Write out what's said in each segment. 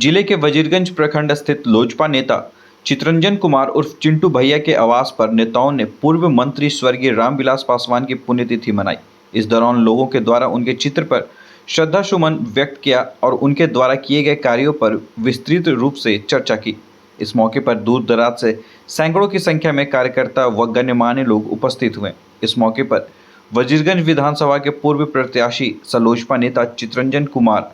जिले के वजीरगंज प्रखंड स्थित लोजपा नेता चितरंजन कुमार उर्फ चिंटू भैया के आवास पर नेताओं ने पूर्व मंत्री स्वर्गीय रामविलास पासवान की पुण्यतिथि मनाई। इस दौरान लोगों के द्वारा उनके चित्र पर श्रद्धासुमन व्यक्त किया और उनके द्वारा किए गए कार्यों पर विस्तृत रूप से चर्चा की। इस मौके पर दूर दराज से सैकड़ों की संख्या में कार्यकर्ता व गण्यमान्य लोग उपस्थित हुए। इस मौके पर वजीरगंज विधानसभा के पूर्व प्रत्याशी सलोजपा नेता चितरंजन कुमार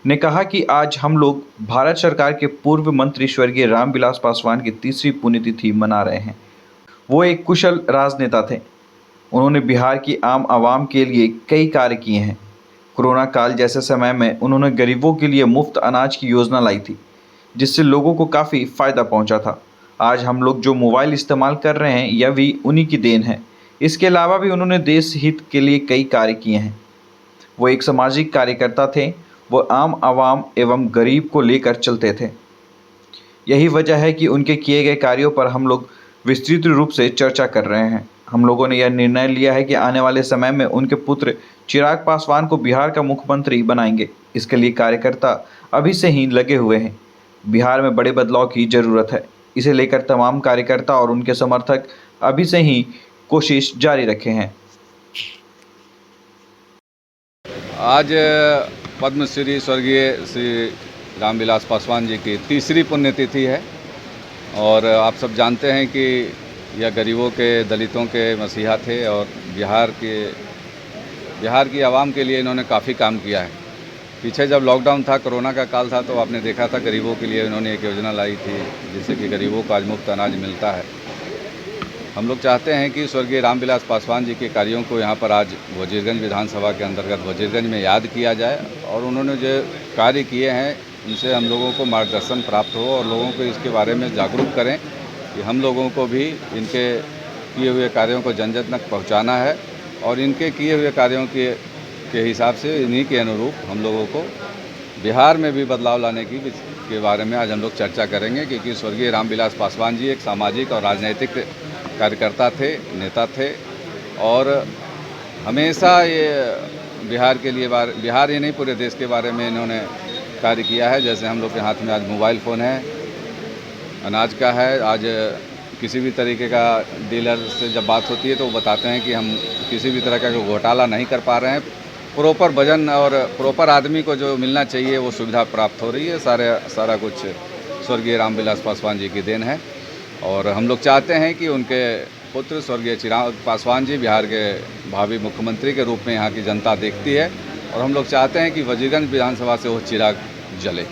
ने कहा कि आज हम लोग भारत सरकार के पूर्व मंत्री स्वर्गीय रामविलास पासवान की तीसरी पुण्यतिथि मना रहे हैं। वो एक कुशल राजनेता थे। उन्होंने बिहार की आम आवाम के लिए कई कार्य किए हैं। कोरोना काल जैसे समय में उन्होंने गरीबों के लिए मुफ्त अनाज की योजना लाई थी, जिससे लोगों को काफ़ी फ़ायदा पहुंचा था। आज हम लोग जो मोबाइल इस्तेमाल कर रहे हैं यह भी उन्हीं की देन है। इसके अलावा भी उन्होंने देश हित के लिए कई कार्य किए हैं। वो एक सामाजिक कार्यकर्ता थे। वो आम आवाम एवं गरीब को लेकर चलते थे। यही वजह है कि उनके किए गए कार्यों पर हम लोग विस्तृत रूप से चर्चा कर रहे हैं। हम लोगों ने यह निर्णय लिया है कि आने वाले समय में उनके पुत्र चिराग पासवान को बिहार का मुख्यमंत्री बनाएंगे। इसके लिए कार्यकर्ता अभी से ही लगे हुए हैं। बिहार में बड़े बदलाव की ज़रूरत है। इसे लेकर तमाम कार्यकर्ता और उनके समर्थक अभी से ही कोशिश जारी रखे हैं। आज पद्मश्री स्वर्गीय श्री रामविलास पासवान जी की तीसरी पुण्यतिथि है और आप सब जानते हैं कि यह गरीबों के, दलितों के मसीहा थे और बिहार की आवाम के लिए इन्होंने काफ़ी काम किया है। पीछे जब लॉकडाउन था, कोरोना का काल था, तो आपने देखा था गरीबों के लिए इन्होंने एक योजना लाई थी जिससे कि गरीबों को आज मुफ्त अनाज मिलता है। हम लोग चाहते हैं कि स्वर्गीय रामविलास पासवान जी के कार्यों को यहाँ पर आज वजीरगंज विधानसभा के अंतर्गत वजीरगंज में याद किया जाए और उन्होंने जो कार्य किए हैं उनसे हम लोगों को मार्गदर्शन प्राप्त हो और लोगों को इसके बारे में जागरूक करें कि हम लोगों को भी इनके किए हुए कार्यों को जन जन तक पहुँचाना है और इनके किए हुए कार्यों के हिसाब से, इन्हीं के अनुरूप हम लोगों को बिहार में भी बदलाव लाने के बारे में आज हम लोग चर्चा करेंगे। क्योंकि स्वर्गीय रामविलास पासवान जी एक सामाजिक और राजनीतिक कार्यकर्ता थे, नेता थे और हमेशा ये बिहार के लिए बिहार ही नहीं पूरे देश के बारे में इन्होंने कार्य किया है। जैसे हम लोग के हाथ में आज मोबाइल फ़ोन है, अनाज का है। आज किसी भी तरीके का डीलर से जब बात होती है तो वो बताते हैं कि हम किसी भी तरह का घोटाला नहीं कर पा रहे हैं। प्रॉपर वजन और प्रॉपर आदमी को जो मिलना चाहिए वो सुविधा प्राप्त हो रही है। सारा कुछ स्वर्गीय रामविलास पासवान जी की देन है और हम लोग चाहते हैं कि उनके पुत्र स्वर्गीय चिराग पासवान जी बिहार के भावी मुख्यमंत्री के रूप में यहाँ की जनता देखती है और हम लोग चाहते हैं कि वजीरगंज विधानसभा से वो चिराग जले।